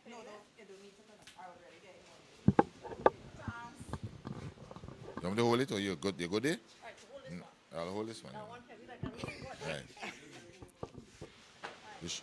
You want me to hold it or you good? You good there? Mm, I'll hold this one. Right. You sh-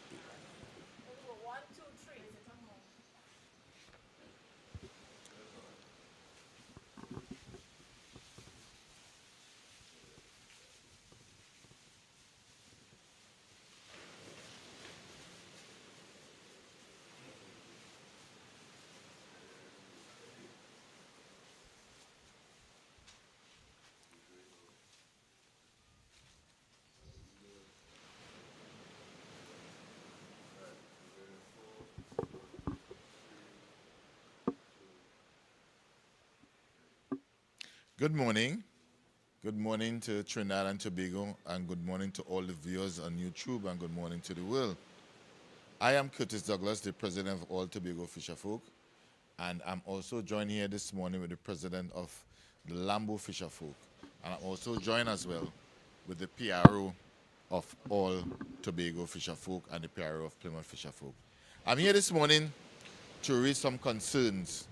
Good morning. Good morning to Trinidad and Tobago, and good morning to all the viewers on YouTube, and good morning to the world. I am Curtis Douglas, the president of all Tobago Fisherfolk, and I'm also joined here this morning with the president of the Lambo Fisherfolk, and I'm also joined as well with the PRO of all Tobago Fisherfolk and the PRO of Plymouth Fisherfolk. I'm here this morning to raise some concerns.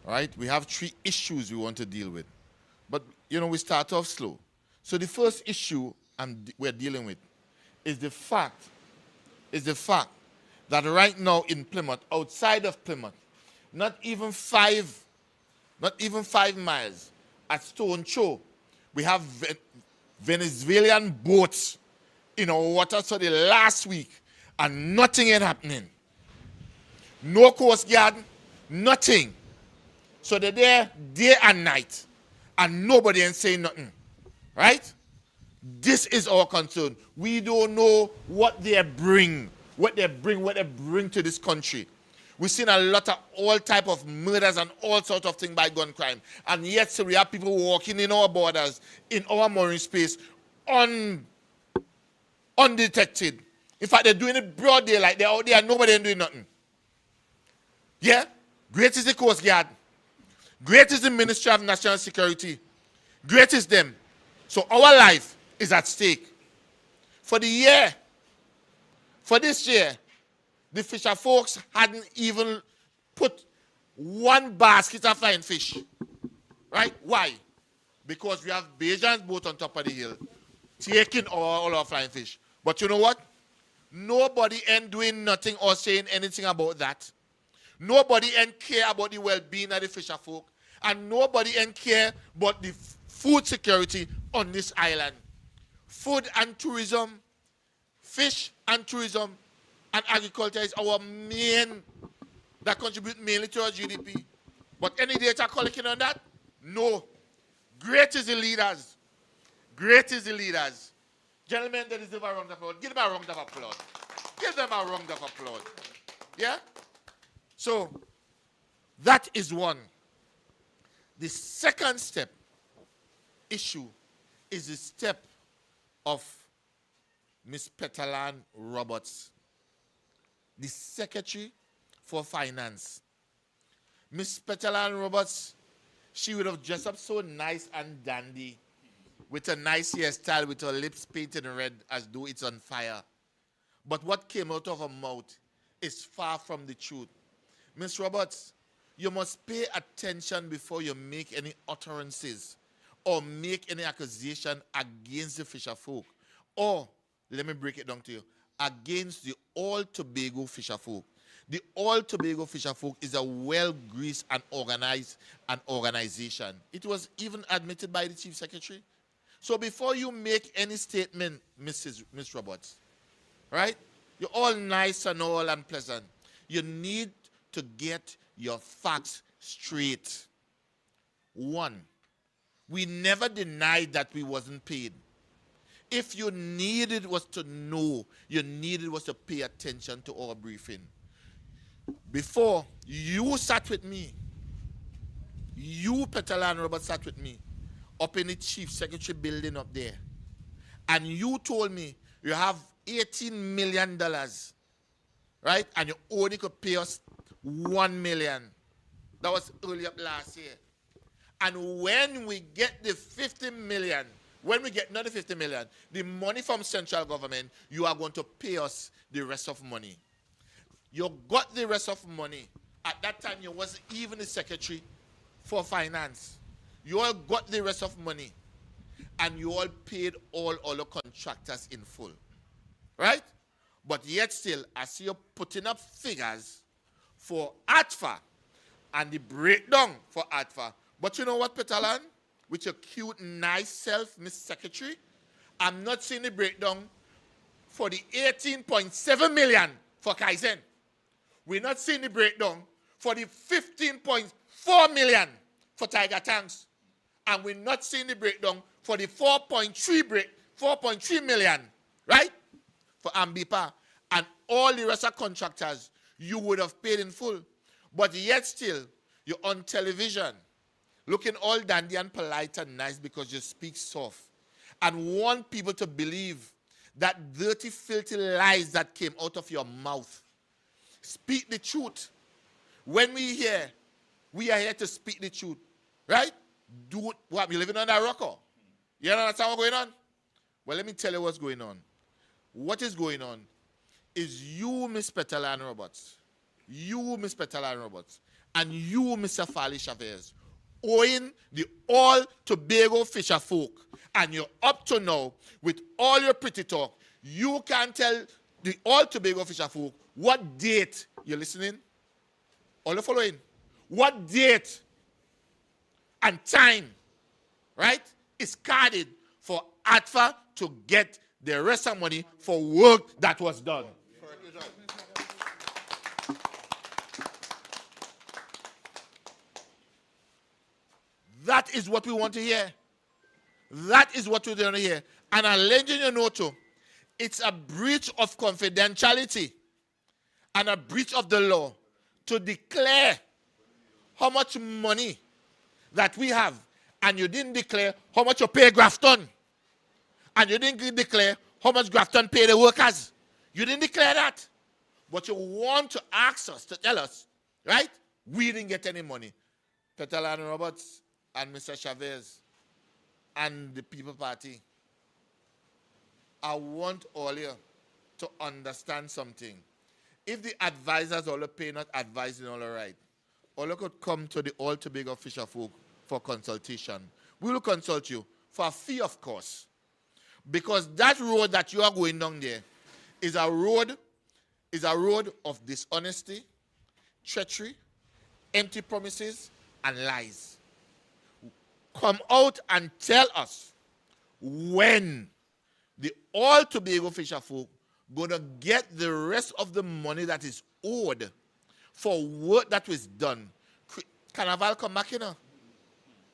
All right, we have 3 issues we want to deal with. But, we start off slow. So the first issue we're dealing with is the fact that right now in Plymouth, outside of Plymouth, not even 5 miles at Stone Show, we have Venezuelan boats in our waters for the last week, and nothing ain't happening. No Coast Guard, nothing. So they're there day and night, and nobody ain't saying nothing, right? This is our concern. We don't know what they bring to this country. We've seen a lot of all type of murders and all sorts of things by gun crime, and yet so we have people walking in our borders, in our marine space, undetected. In fact, they're doing it broad daylight. They're out there and nobody ain't doing nothing. Yeah? Great is the Coast Guard. Great is the Ministry of National Security. Great is them. So our life is at stake. For this year, the fisher folks hadn't even put 1 basket of flying fish. Right? Why? Because we have Bajan's boat on top of the hill, taking all our flying fish. But you know what? Nobody ain't doing nothing or saying anything about that. Nobody ain't care about the well-being of the fisher folk, and nobody ain't care about the food security on this island. Food and tourism, fish and tourism, and agriculture is our main, that contribute mainly to our GDP. But any data collecting on that? No. Great is the leaders. Great is the leaders. Gentlemen, they deserve a round of applause. Give them a round of applause. Give them a round of applause. Yeah? So, that is one. The second issue is the step of Ms. Petalan Roberts, the Secretary for Finance. Ms. Petalan Roberts, she would have dressed up so nice and dandy with a nice hairstyle with her lips painted red as though it's on fire. But what came out of her mouth is far from the truth. Ms. Roberts, you must pay attention before you make any utterances or make any accusation against the fisher folk, or, let me break it down to you, against the all Tobago fisher folk. The all Tobago fisher folk is a well-greased and organized organization. It was even admitted by the Chief Secretary. So before you make any statement, Ms. Roberts, right? You're all nice and all and pleasant. You need to get your facts straight. 1, we never denied that we wasn't paid. If you needed was to know, you needed was to pay attention to our briefing. Before, you sat with me. You, Petalan Robert, sat with me up in the Chief Secretary building up there. And you told me you have $18 million, right? And you only could pay us $1 million. That was early up last year. And when we get the 50 million, not the 50 million, the money from central government, you are going to pay us the rest of money. You got the rest of money. At that time, you wasn't even the secretary for finance. You all got the rest of money. And you all paid all the contractors in full. Right? But yet still, I see you putting up figures for ATFA and the breakdown for ATFA. But you know what, Petalan? With your cute, nice self, Miss Secretary, I'm not seeing the breakdown for the 18.7 million for Kaizen. We're not seeing the breakdown for the 15.4 million for Tiger Tanks. And we're not seeing the breakdown for the 4.3 million, right? For AMPLIA. And all the rest of contractors, you would have paid in full. But yet still, you're on television, looking all dandy and polite and nice because you speak soft. And want people to believe that dirty, filthy lies that came out of your mouth. Speak the truth. When we are here to speak the truth. Right? Do what? You're living on that rock? You understand what's going on? Well, let me tell you what's going on. What is going on is you, Miss Petalan Roberts, you, Miss Petalan Roberts, and you, Mr. Fali Chavez, owing the all Tobago fisher folk, and you're up to now with all your pretty talk, you can tell the all Tobago fisher folk what date, you're listening? All the following. What date and time, right, is carded for ATFA to get the rest of money for work that was done. That is what we want to hear. That is what we want to hear. And I'm letting you know too, it's a breach of confidentiality and a breach of the law to declare how much money that we have, and you didn't declare how much you pay Grafton. And you didn't declare how much Grafton pay the workers. You didn't declare that. But you want to ask us, to tell us, right? We didn't get any money. Petalan Roberts and Mr. Chavez and the People Party, I want all you to understand something. If the advisors all pay not advising all right, all you could come to the All Tobago Fisher Folk for consultation. We will consult you for a fee, of course. Because that road that you are going down there is a road of dishonesty, treachery, empty promises, and lies. Come out and tell us when the All Tobago Fisher Folk going to get the rest of the money that is owed for work that was done. Carnival come back, you know.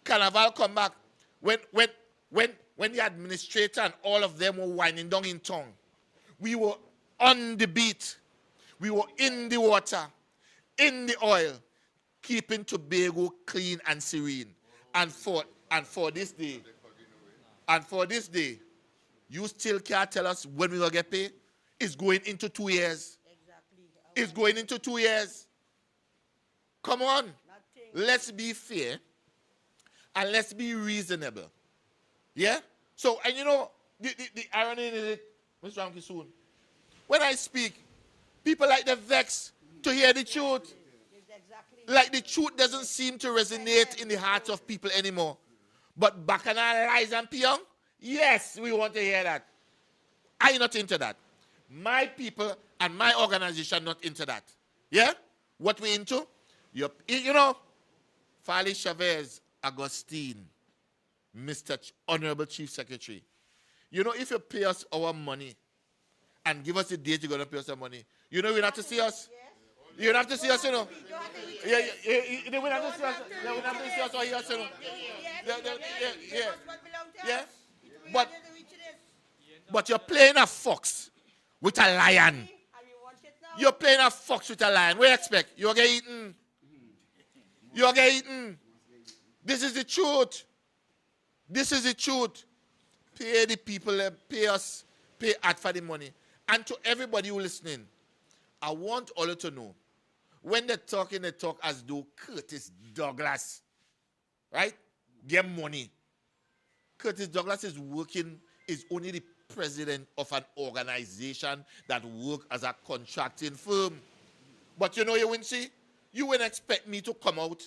Carnival come back. When the administrator and all of them were winding down in town, we were on the beat. We were in the water, in the oil, keeping Tobago clean and serene. And for this day, you still can't tell us when we're going to get paid? It's going into 2 years. Exactly. It's going into 2 years. Come on. Let's be fair and let's be reasonable. Yeah? So, and you know, the irony in it, Mr. Ramki soon. When I speak, people like the vex to hear the truth. Like the truth doesn't seem to resonate in the hearts of people anymore. But Bacchanal lies and Pyong, yes, we want to hear that. I'm not into that. My people and my organization not into that. Yeah? What we into? You know, Fali Chavez Agustine, Mr. Honorable Chief Secretary. You know, if you pay us our money and give us the date you're going to pay us the money, you know, you don't have to see us. You don't have to see us, you know. Yeah, they don't have to see us. They don't have to see us or hear us, you know. Yeah. But you're playing a fox with a lion. You're playing a fox with a lion. What do you expect? You'll get eaten. You'll get eaten. This is the truth. This is the truth. Pay the people, pay us, pay ATFA the money. And to everybody who listening, I want all of you to know, when they're talking, they talk as though Curtis Douglas, right, get money. Curtis Douglas is only the president of an organization that works as a contracting firm. But you know you wouldn't see? You wouldn't expect me to come out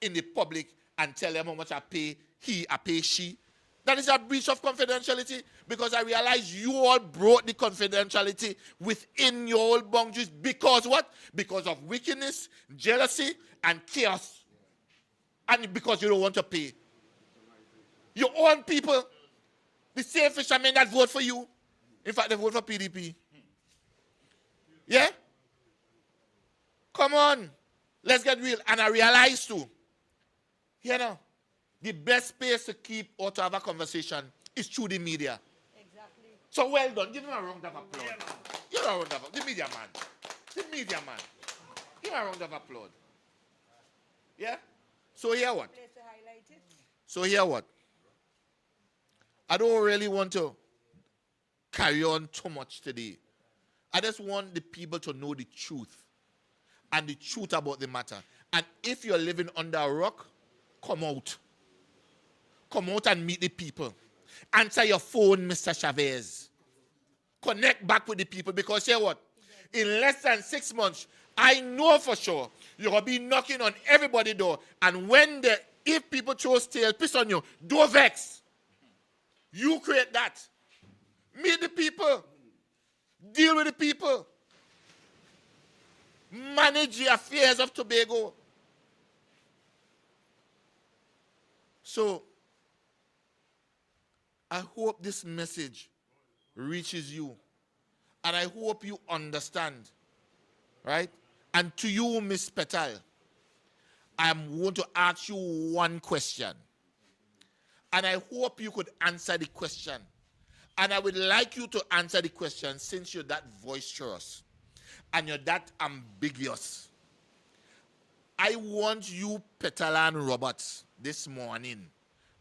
in the public and tell them how much I pay he, I pay she. That is a breach of confidentiality because I realize you all brought the confidentiality within your own boundaries because what? Because of wickedness, jealousy, and chaos. And because you don't want to pay. Your own people, the same fishermen that vote for you, in fact, they vote for PDP. Yeah? Come on. Let's get real. And I realize too, you know, the best place to keep or to have a conversation is through the media. Exactly. So well done. Give him a round of applause. Give him a round of applause. The media man. The media man. Give him a round of applause. Yeah? So here what? So here what? I don't really want to carry on too much today. I just want the people to know the truth and the truth about the matter. And if you're living under a rock, come out. Come out and meet the people. Answer your phone, Mr. Chavez. Connect back with the people because hear what? In less than 6 months, I know for sure you're going to be knocking on everybody's door. And if people throw stale piss on you, don't vex. You create that. Meet the people. Deal with the people. Manage the affairs of Tobago. So, I hope this message reaches you. And I hope you understand. Right? And to you, Miss Petal, I am going to ask you one question. And I hope you could answer the question. And I would like you to answer the question since you're that boisterous and you're that ambiguous. I want you, Petalan Roberts, this morning,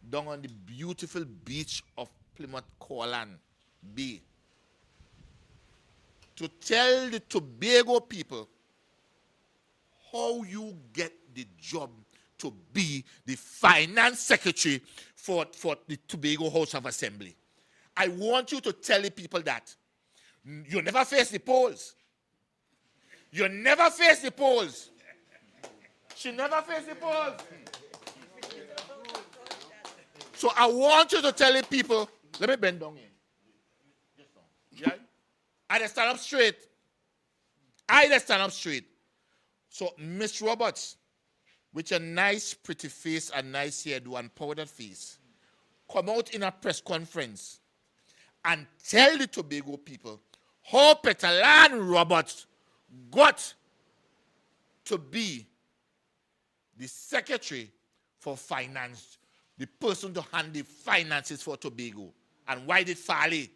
down on the beautiful beach of Plymouth Corlan Bay, to tell the Tobago people how you get the job to be the finance secretary for the Tobago House of Assembly. I want you to tell the people that you never face the polls. You never face the polls. She never faced the polls. So I want you to tell the people, let me bend down here. Yeah? I just stand up straight. I just stand up straight. So, Miss Roberts, with your nice, pretty face and nice hairdo and powdered face, come out in a press conference and tell the Tobago people how Petalan Roberts got to be the secretary for finance, the person to handle the finances for Tobago. And why did Farley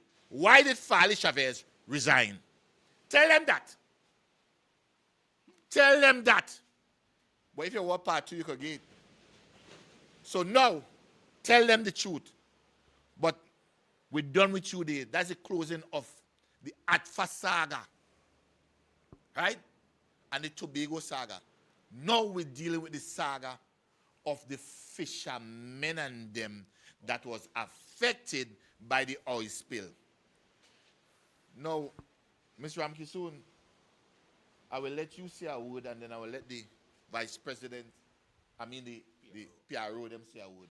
Chavez resign? Tell them that. Tell them that. But if you want part two, you can get. So now, tell them the truth. But we're done with you there. That's the closing of the ATFA saga. Right? And the Tobago saga. Now we're dealing with the saga of the fishermen and them that was affected by the oil spill. Now, Mr. Ramkisoon, I will let you say a word and then I will let the Vice President, the PRO them say a word.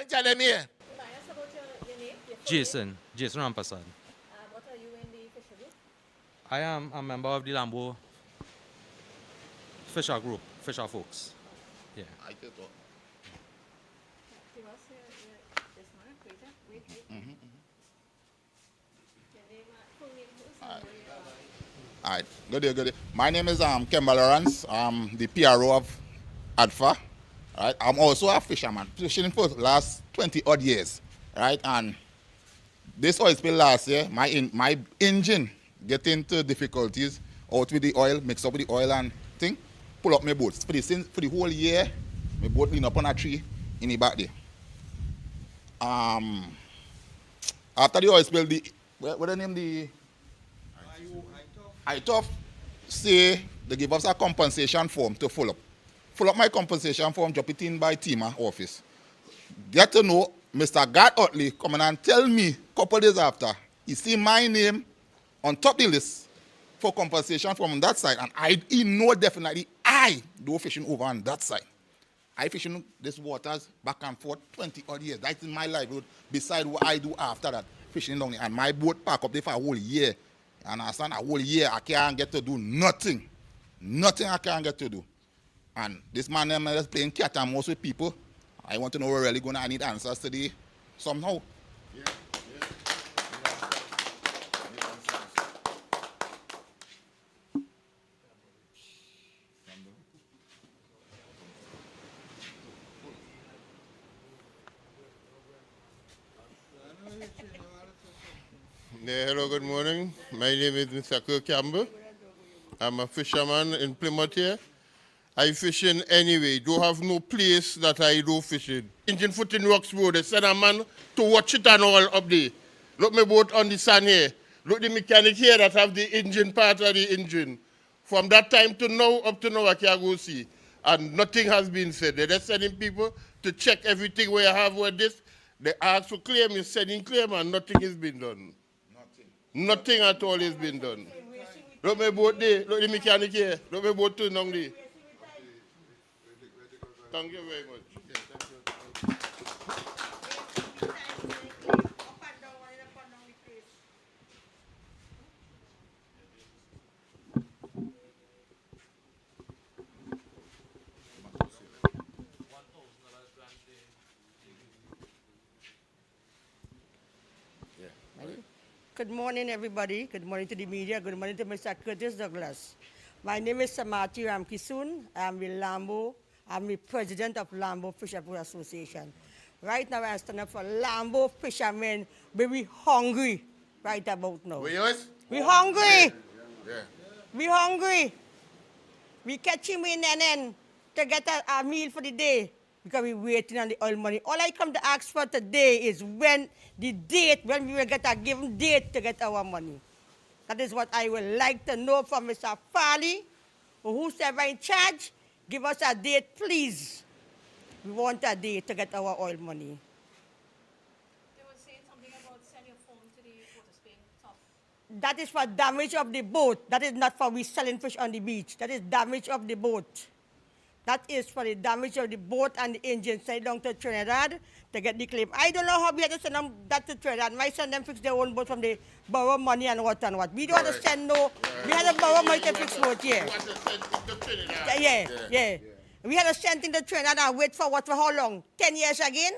Tell them here. Can I ask about your name? Your full name? Jason Rampasad. What are you in the fisher group? I am a member of the Lambo Fisher Group, Fisher Folks. Yeah. I tell you. Give us this one, wait. Your name, full name first, and where you are. All right, good day. My name is Kemba Lawrence. I'm the PRO of ATFA. Right, I'm also a fisherman, fishing for the last 20 odd years. Right, and this oil spill last year, my engine get into difficulties out with the oil, mix up with the oil and thing, pull up my boat. For the whole year, my boat lean up on a tree in the back there. After the oil spill, what the name the ATFA say they give us a compensation form to fill up. Fill up my compensation form, drop it in by TEMA office. Get to know Mr. Gart Utley coming and tell me a couple days after, he see my name on top of the list for compensation from that side. And he know definitely I do fishing over on that side. I fishing these waters back and forth 20 odd years. That's in my livelihood, beside what I do after that, fishing down there. And my boat park up there for a whole year. And I understand, a whole year I can't get to do nothing. Nothing I can't get to do. And this man is playing cat and mouse with people. I want to know we're really going to need answers today somehow. Hello, good morning. My name is Mr. Kirk Campbell. I'm a fisherman in Plymouth here. I fishing anyway. Don't have no place that I do fishing. Engine foot in Rocks Road. They send a man to watch it and all up there. Look my boat on the sand here. Look the mechanic here that have the engine part of the engine. From that time to now, up to now, I can't go see. And nothing has been said. They're just sending people to check everything where I have with this. They ask for claim, is sending claim, and nothing has been done. Nothing at all has been done. Look my boat there. Look the mechanic here. Look my boat too long there. Thank you very much. Yes, thank you. Good morning, everybody. Good morning to the media. Good morning to Mr. Curtis Douglas. My name is Samati Ramkisoon. I'm the president of Lambo Fishermen Association. Right now, I stand up for Lambo fishermen, but we hungry right about now. We hungry. Yeah. We hungry. We catching in and to get a meal for the day because we waiting on the oil money. All I come to ask for today is when we will get a given date to get our money. That is what I would like to know from Mr. Farley, or whosoever in charge. Give us a date, please. We want a date to get our oil money. They were saying something about send your phone to the water Spain top. That is for damage of the boat. That is not for we selling fish on the beach. That is damage of the boat. That is for the damage of the boat and the engine. Send it down to Trinidad to get the claim. I don't know how we have to send them that to Trinidad. My son them fix their own boat from the borrow money and what and what. We don't have to send no. We have to borrow money to fix boat here. You want to send it to Trinidad? Yeah. We had to send in the Trinidad and wait for what for how long? 10 years again?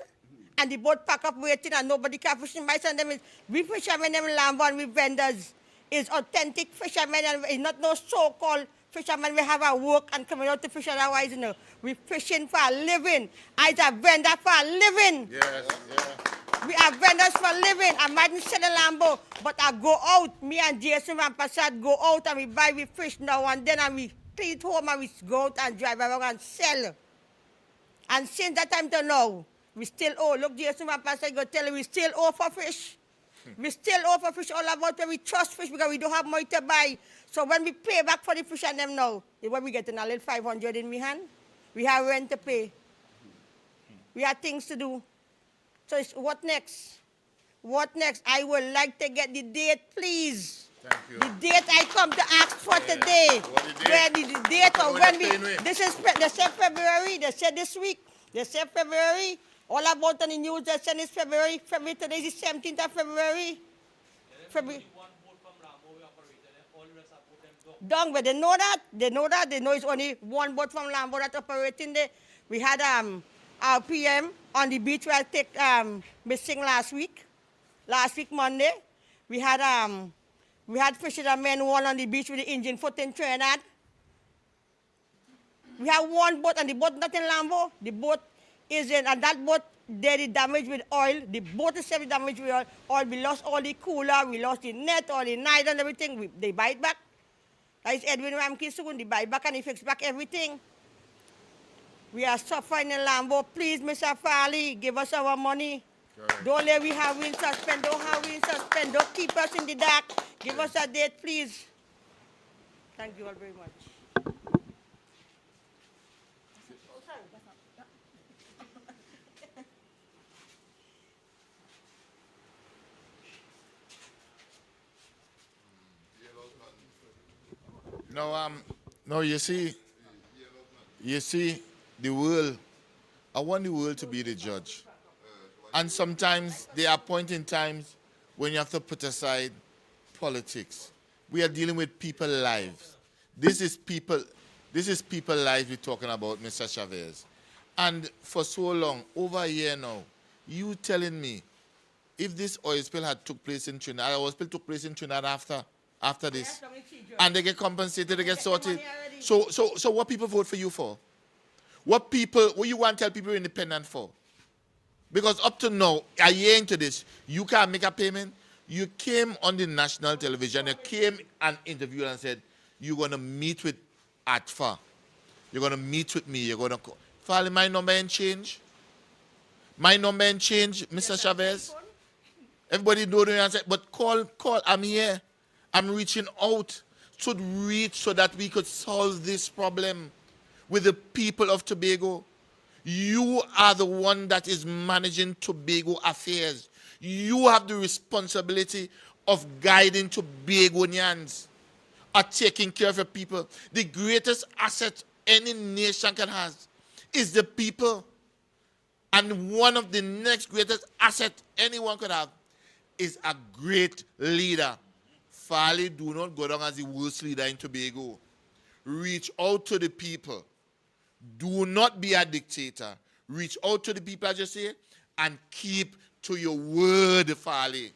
And the boat pack up waiting and nobody can fish. My son them is we fishermen them Lambo and we vendors is authentic fishermen and it's not no so-called fishermen. We have our work and coming out to fish otherwise, you know. We fishing for a living. I a vendor for a living. Yes, yeah. We are vendors for a living. I mightn't sell a Lambo, but I go out. Me and Jason Van Passat go out and we buy we fish now and then and we clean it home and we go out and drive around and sell. And since that time to now, we still owe. Look, Jason Van Passat go tell you we still owe for fish. We still owe for fish all about where we trust fish because we don't have money to buy. So when we pay back for the fish and them now, when we get a little 500 in my hand, we have rent to pay. We have things to do. So it's, what next? What next? I would like to get the date, please. Thank you. The date I come to ask for today. Where the date or when we, this is, they said February, they said this week, they said February, All about on the news that said it's February. Today is the 17th of February. February. Done, but they know that. They know that. They know it's only one boat from Lambo that's operating there. We had RPM on the beach where I take missing last week Monday. We had fishermen one on the beach with the engine foot in Trinidad. We have one boat, and the boat not in Lambo. The boat is in, and that boat, there is damage with oil. The boat is heavy damage with oil. We lost all the cooler, we lost the net, all the night and everything. They buy it back. That is Edwin Ramke soon. They buy back and he fix back everything. We are suffering in Lambo. Please, Mr. Farley, give us our money. Correct. Don't let we have wind suspend. Don't have wind suspend. Don't keep us in the dark. Give us a date, please. Thank you all very much. No, you see, the world, I want the world to be the judge. And sometimes there are points in times when you have to put aside politics. We are dealing with people's lives. This is people's lives we're talking about, Mr. Chavez. And for so long, over a year now, you telling me if this oil spill had took place in Trinidad, oil spill took place in Trinidad after this, and they get compensated, they get sorted. So what people vote for you for? What you want to tell people you're independent for? Because up to now, a year into this, you can't make a payment. You came on the national television, you came and interviewed and said, you're going to meet with ATFA. You're going to meet with me. You're going to call. Finally, my number ain't change. My number ain't change, Mr. Chavez. Everybody know the answer, but call, I'm here. I'm reaching out to reach so that we could solve this problem with the people of Tobago. You are the one that is managing Tobago affairs. You have the responsibility of guiding Tobagonians, of taking care of your people. The greatest asset any nation can have is the people. And one of the next greatest assets anyone could have is a great leader. Farley, do not go down as the worst leader in Tobago. Reach out to the people. Do not be a dictator. Reach out to the people, as you say, and keep to your word, Farley.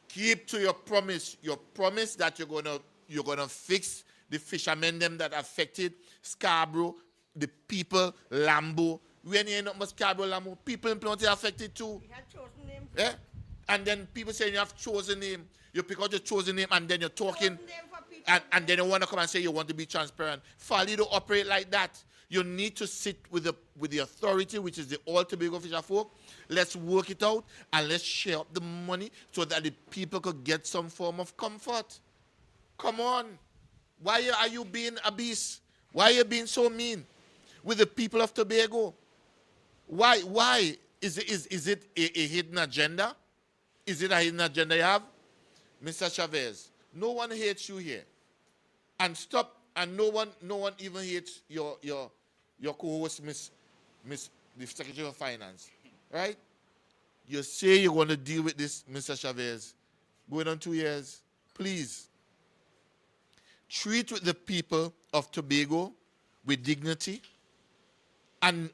Keep to your promise. Your promise that you're gonna fix the fishermen them that affected Scarborough, the people, Lambo. When you end up with Scarborough, Lambo, people in Plymouth are affected too. We had chosen names. Yeah? And then people say you have chosen name. You pick out your chosen name and then you're talking. And then you want to come and say you want to be transparent. Farley don't operate like that. You need to sit with the authority, which is the All Tobago Fisher Folk. Let's work it out and let's share up the money so that the people could get some form of comfort. Come on. Why are you being a beast? Why are you being so mean with the people of Tobago? Why? Is it a hidden agenda? Is it a hidden agenda you have? Mr. Chavez, no one hates you here. And stop, and no one even hates your co-host, the Secretary of Finance. Right? You say you're going to deal with this, Mr. Chavez. Going on 2 years. Please. Treat with the people of Tobago with dignity. And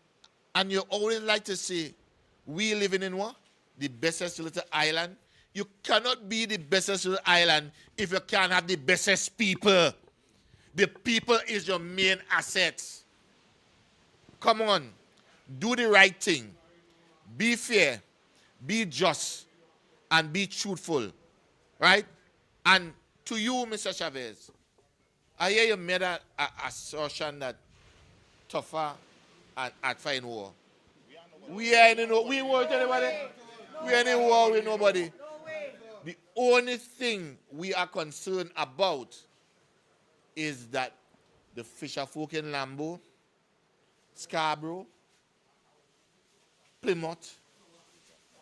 you always like to say, we living in what? The bestest little island. You cannot be the bestest little island if you can't have the bestest people. The people is your main assets. Come on. Do the right thing. Be fair. Be just. And be truthful. Right? And to you, Mr. Chavez, I hear you made an assertion that tougher and ATFA in war. We are in war. We war with anybody. We are in war with nobody. The only thing we are concerned about is that the fisher folk in Lambo, Scarborough, Plymouth,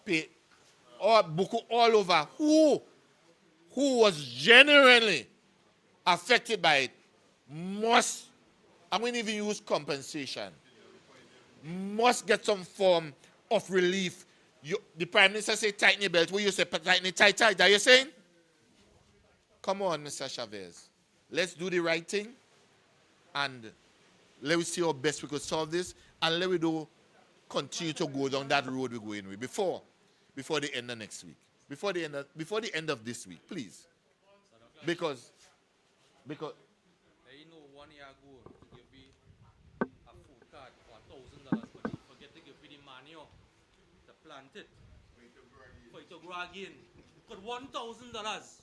Buku, all over, who was genuinely affected by it must, I'm going to even use compensation, must get some form of relief. The Prime Minister say tighten your belt. Will you say tighten it tight? Are you saying? Come on, Mr. Chavez. Let's do the right thing. And let me see how best we could solve this. And let me continue to go down that road we're going with before the end of next week. Before the end of this week, please. Because You know, 1 year ago, to give me a food card for $1,000, but you forget to give me the manure to plant it, for it to grow again. Could $1,000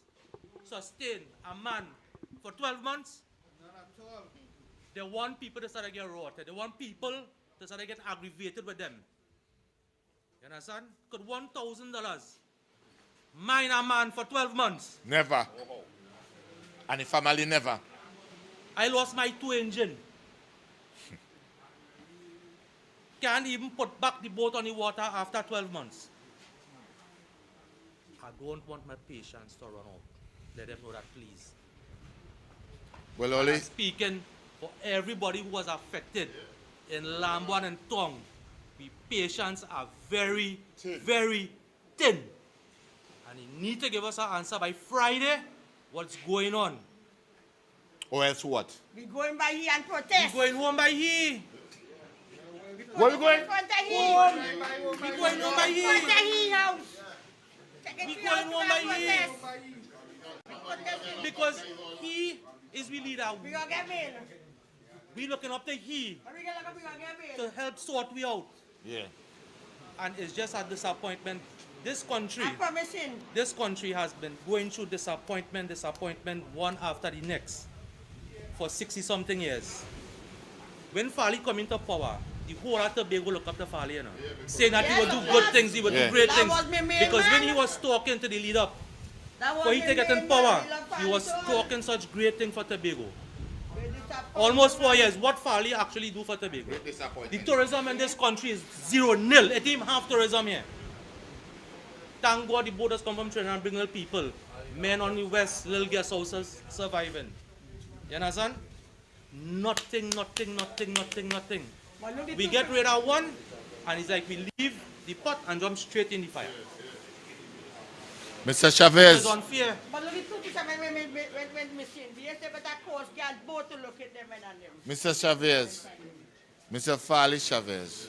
sustain a man for 12 months? Not at all. They want people to start to get rotted. They want people to start to get aggravated with them. You understand? Could $1,000 mine a man for 12 months? never. And the family never. I lost my 2 engine. Can't even put back the boat on the water after 12 months. I don't want my patients to run out. Let them know that, please. Well, And Oli, I'm speaking for everybody who was affected in Lambo and Tong. The patients are very, very thin. And you need to give us an answer by Friday. What's going on? or else what? We going by here and protest. We're going home by here. Where we going? In front of here. We're going home by In front of here. here house. We going home by here. Because he is we leader. We gonna get bail. We looking up to he We gonna get bail. to help sort we out. Yeah. And it's just a disappointment. This country I'm promising. This country has been going through disappointment, one after the next for 60-something years. When Fali come into power, the whole of Tobago look up to Fali, you know, saying that he would do good things, he would do great That things. was my main Because when man. he was talking to the lead up, That was for he the to get in main power, man. Love he was Fali talking such great things for Tobago. so much. Almost 4 years. What Fali actually do for Tobago? The tourism in this country is 0-0. It even have tourism here. Thank God the borders come from Trinidad and bring little people. Men on the west, little guest houses surviving. You understand? Nothing. But look at We the get rid of one, and it's like we leave the pot and jump straight in the fire. Mr. It's Chavez, unfair. But look at two when machine. We have to better course get both to look at them and them. Mr. Chavez, Mr. Fali Chavez,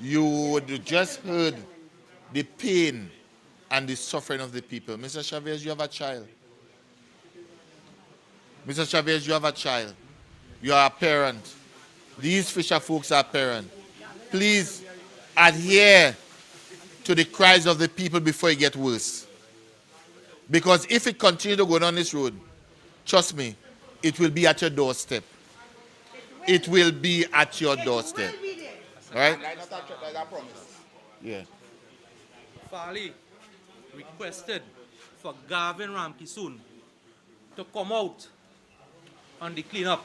you would just heard the pain and the suffering of the people. Mr. Chavez, you have a child. Mr. Chavez, you have a child. You are a parent. These fisher folks are parents. Please adhere to the cries of the people before it gets worse. Because if it continues to go down this road, trust me, it will be at your doorstep. It will be at your doorstep. Will be there. All right? Like I promise. Yeah. Fali requested for Gavin Ramki soon to come out on the cleanup.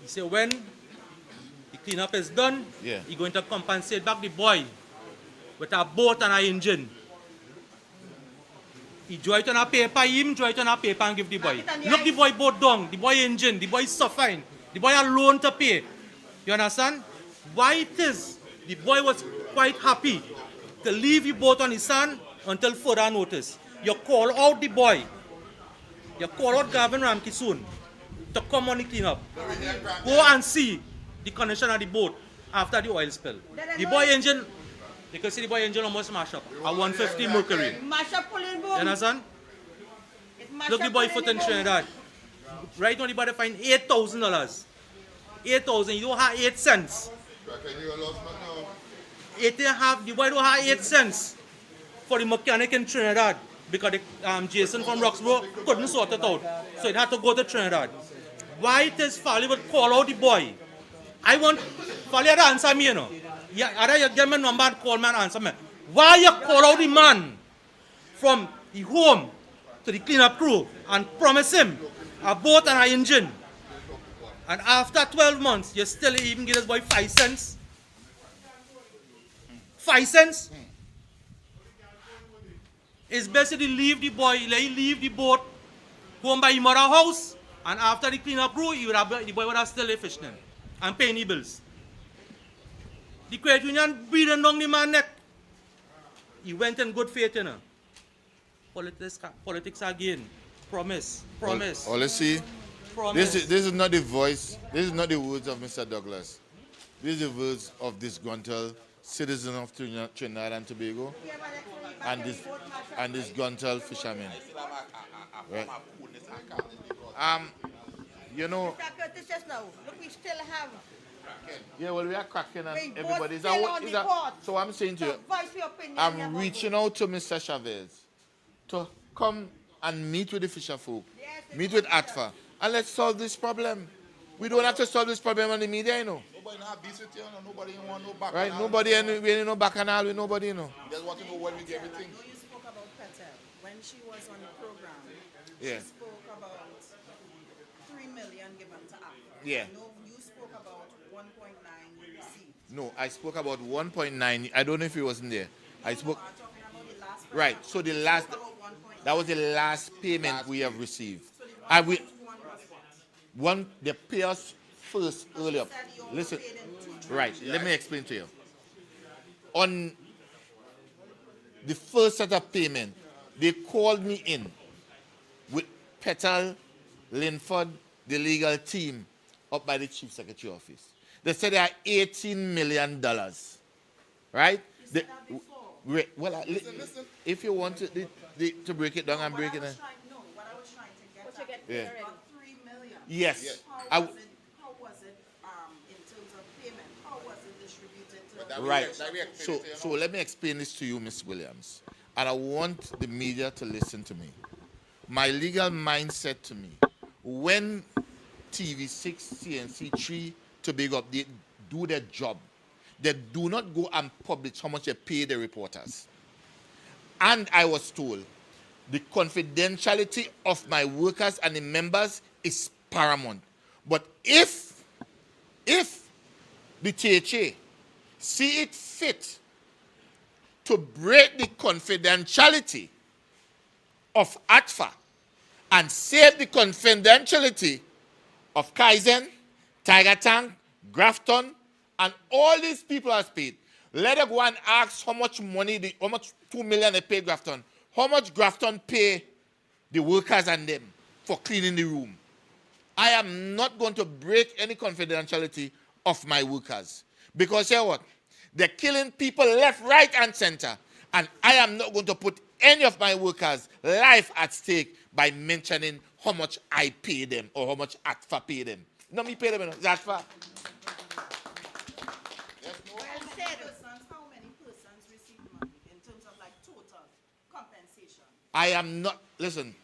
He said when the cleanup is done, Yeah. he's going to compensate back the boy with a boat and an engine. He draw it on a paper, and give the boy. Look the boy boat down, the boy engine, the boy suffering, the boy alone to pay. You understand? Why it is the boy was quite happy to leave the boat on his son until further notice. You call out the boy. You call out Gavin Ramki soon to come on the cleanup. Go and see the condition of the boat after the oil spill. The boy engine, you can see the boy engine almost smash up at 150 mercury. Mash up pulling boom. You understand? It mash Look the up boy pulling foot in boom. Trinidad. Right now the boy find $8,000. 8,000, you don't have 8 cents. 8.5, the boy don't have 8 cents for the mechanic in Trinidad because the, Jason from Roxborough couldn't sort it out. So it had to go to Trinidad. Why it is Fali would call out the boy? I want Fali to answer me, you know. Yeah, either you give me a number and call me and answer me. Why you call out the man from the home to the cleanup crew and promise him a boat and an engine? And after 12 months, you still even give this boy 5 cents? 5 cents? It's basically leave the boy, let him leave the boat, home by his mother house, and after the cleanup crew, the boy would have still fishing and paying the bills. The credit union breathing down the man neck. He went in good faith, you know. Politics again. Promise. Well, let's see. Promise. This is not the voice. This is not the words of Mr. Douglas. These are the words of disgruntled citizen of Trinidad and Tobago and disgruntled fishermen. Right. You know. Mr. Curtis just now, look, we still have. Yeah, well, we are cracking and We both everybody. still on the court. So I'm saying to you, Voice your opinion. I'm reaching out to Mr. Chavez to come and meet with the fisher folk, meet with ATFA, and let's solve this problem. We don't have to solve this problem on the media, you know. Nobody have beef with you, nobody want no back. Right? Nobody, we ain't no bacchanal with nobody, you know. Just want to know when we get everything. I know you spoke about Petel. When she was on the program, Yeah. she spoke about 3 million given to AFRA. Yeah. I know you spoke about 1.9 you received. No, I spoke about 1.9. I don't know if he wasn't there. I spoke. I'm talking about the last one. Right. So the last, About 1.9. that was the last payment we have received. And we, one, they pay us first earlier. Listen, right. Let me explain to you. On the first set of payment, they called me in with Petal, Linford, the legal team, up by the Chief Secretary office. They said they are $18 million. Right? Listen. If you want to break it down, I'm breaking it. What I was trying to get at. get Yeah. About 3 million. Yes. How was it in terms of payment? How was it distributed to Right. So let me explain this to you, Ms. Williams. And I want the media to listen to me. My legal mind said to me, when TV6, CNC3, Tobago update do their job, they do not go and publish how much they pay the reporters. And I was told the confidentiality of my workers and the members is paramount. But if the THA see it fit to break the confidentiality of ATFA and save the confidentiality of Kaizen, Tiger Tank, Grafton, and all these people are paid, let them go and ask how much money, how much 2 million they pay Grafton, how much Grafton pay the workers and them for cleaning the room. I am not going to break any confidentiality of my workers. Because you know what? They're killing people left, right, and center. And I am not going to put any of my workers' life at stake by mentioning how much I pay them or how much ATFA pay them. No, me pay them, you know. It's ATFA. How many persons receive money in terms of like total compensation? I am not, listen,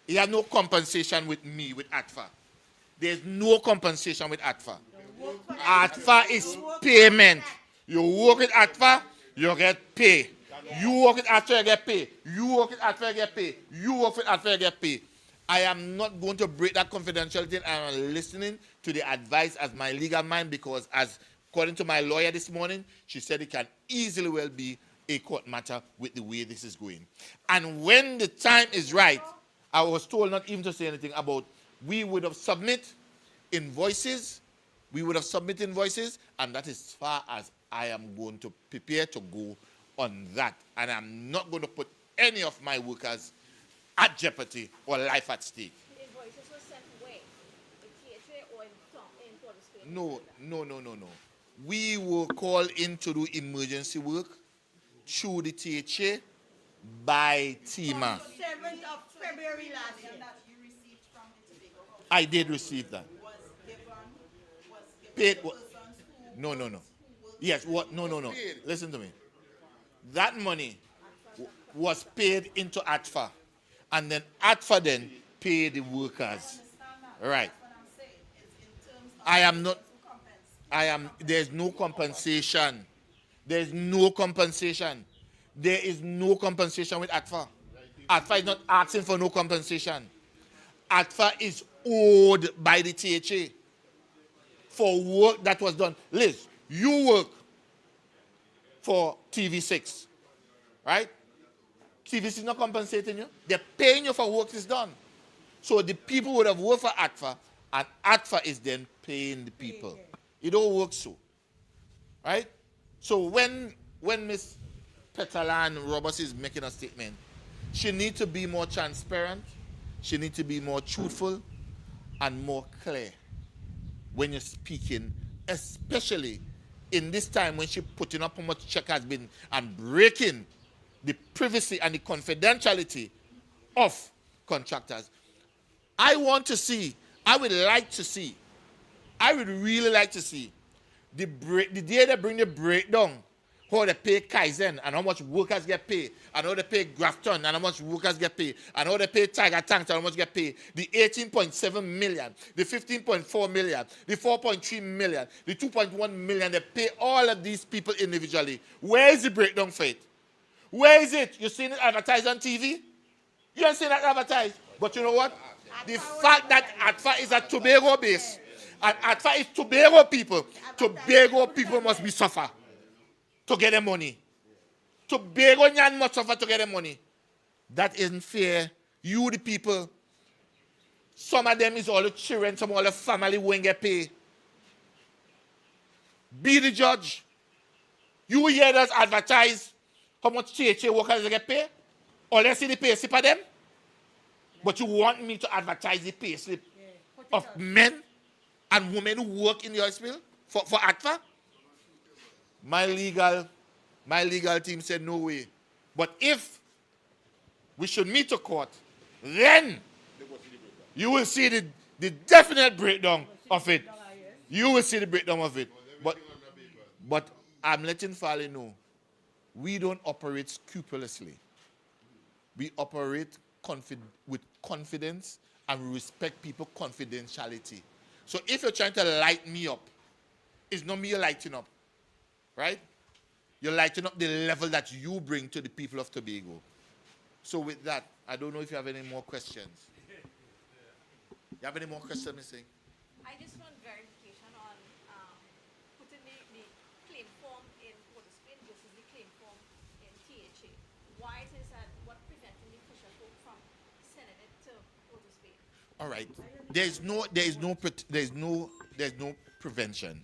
you have no compensation with me, with ATFA. There's no compensation with ATFA. ATFA is payment. You work with ATFA, you get pay. You work with ATFA, you get pay. You work with ATFA, you get pay. You work with ATFA, you get pay. I am not going to break that confidentiality. I am listening to the advice as my legal mind because as according to my lawyer this morning, she said it can easily well be a court matter with the way this is going. And when the time is right, I was told not even to say anything about we would have submitted invoices, and that is as far as I am going to prepare to go on that. And I'm not going to put any of my workers at jeopardy or life at stake. The invoices were sent where? The THA or in Port of Spain? No. We were called in to do emergency work through the THA by TIMA. 7th of February last year. That you received from the Tobago House I did receive that. was given Paid to what? persons who No. Yes, what? No. Listen to me. That money was paid into ATFA. And then ATFA then paid the workers. Right. what I'm saying is in terms of There's no compensation. There's no compensation. There is no compensation with ATFA. ATFA is not asking for no compensation. ATFA is owed by the THA for work that was done. Liz, you work for TV6, right? TV6 is not compensating you. They're paying you for work is done. So the people would have worked for ATFA, and ATFA is then paying the people. It don't work so, right? So when Miss Petalan Roberts is making a statement, she needs to be more transparent, she needs to be more truthful and more clear when you're speaking, especially in this time when she's putting up how much check has been and breaking the privacy and the confidentiality of contractors. I would really like to see the day they bring the breakdown, how they pay Kaizen and how much workers get paid, and how they pay Grafton and how much workers get paid, and how they pay Tiger Tanks and how much get paid. The 18.7 million, the 15.4 million, the 4.3 million, the 2.1 million, they pay all of these people individually. Where is the breakdown for it? Where is it? You seen it advertised on TV? You haven't seen that advertised. But you know what? The fact that ATFA is a Tobago base, and ATFA is Tobago people must be suffer to get their money. Tobago nyan must suffer to get their money. That isn't fair. You, the people, some of them is all the children, some of all the family won't get paid. Be the judge. You hear us advertise how much THA workers get paid? Or let's see the pay slip of them? But you want me to advertise the pay slip of men and women who work in the hospital for ATFA? My legal team said no way. But if we should meet a court, then you will see the definite breakdown of it. You will see the breakdown of it. But I'm letting Farley know, we don't operate scrupulously. We operate with confidence and we respect people's confidentiality. So if you're trying to light me up, it's not me you're lighting up, right? You're lighting up the level that you bring to the people of Tobago. So with that, I don't know if you have any more questions. You have any more questions, Ms. Singh? I just want verification on putting the claim form in Port of Spain versus the claim form in THA. Why it is that what preventing the fisher folk from sending it to Port of Spain? All right. There's no prevention.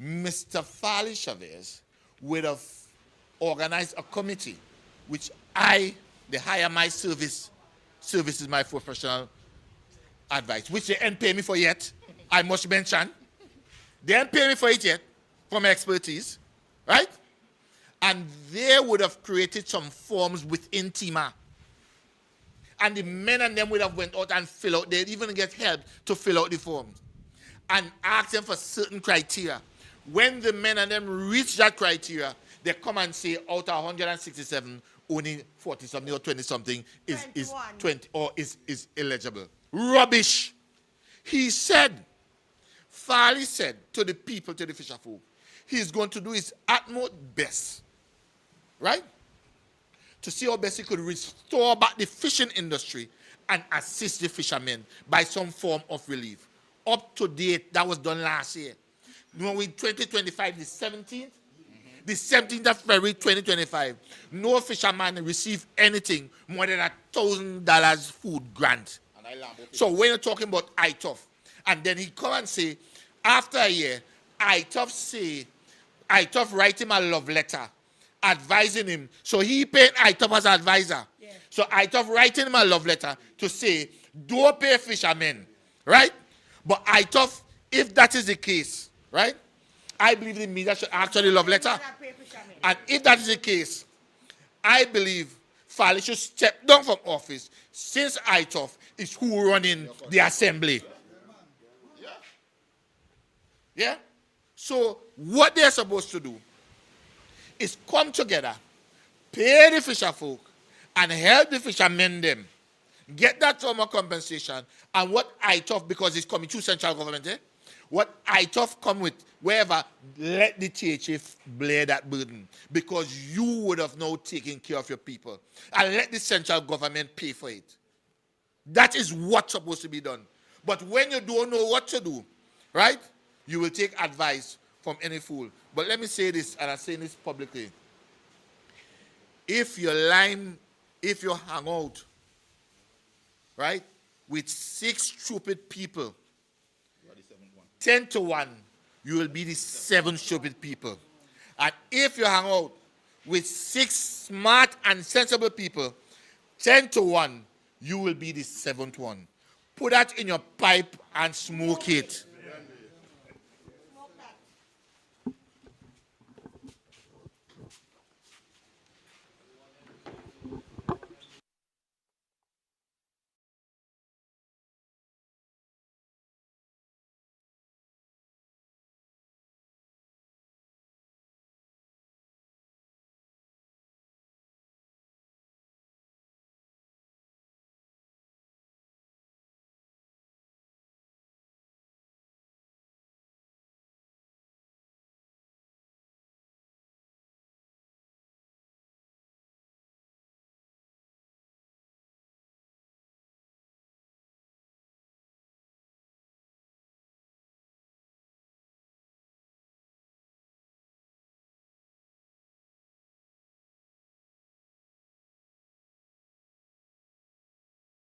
Mr. Farley Chavez would have organized a committee, which they hire my service is my professional advice, which they ain't pay me for yet, I must mention. They ain't pay me for it yet, for my expertise, right? And they would have created some forms within TIMA. And the men and them would have went out and fill out, they'd even get help to fill out the forms. And ask them for certain criteria. When the men and them reach that criteria, they come and say out of 167, only 40-something or 20-something is 20 or is eligible. Rubbish. He said, Farley said to the people, to the fisher folk, he's going to do his utmost best, right? To see how best he could restore back the fishing industry and assist the fishermen by some form of relief. Up to date, that was done last year. You know, in 2025, the 17th? The 17th of February 2025, no fisherman received anything more than $1,000 food grant. So when you're talking about ITOF, and then he come and say, after a year, ITOF write him a love letter advising him. So he paid ITOF as advisor. Yeah. So ITOF writing him a love letter to say, don't pay fishermen, right? But ITOF, if that is the case, right? I believe the media should actually love letter. And if that is the case, I believe Farley should step down from office since ITOF is who running the assembly. Yeah? So what they're supposed to do is come together, pay the fisher folk, and help the fishermen them get that form of compensation. And what ITOF, because it's coming to central government, what ITOF come with, wherever, let the THA bear that burden. Because you would have now taken care of your people. And let the central government pay for it. That is what's supposed to be done. But when you don't know what to do, right, you will take advice from any fool. But let me say this, and I'm saying this publicly. If you hang out, right, with 6 stupid people, 10 to 1, you will be the 7 stupid people. And if you hang out with 6 smart and sensible people, 10 to 1, you will be the 7th one. Put that in your pipe and smoke it.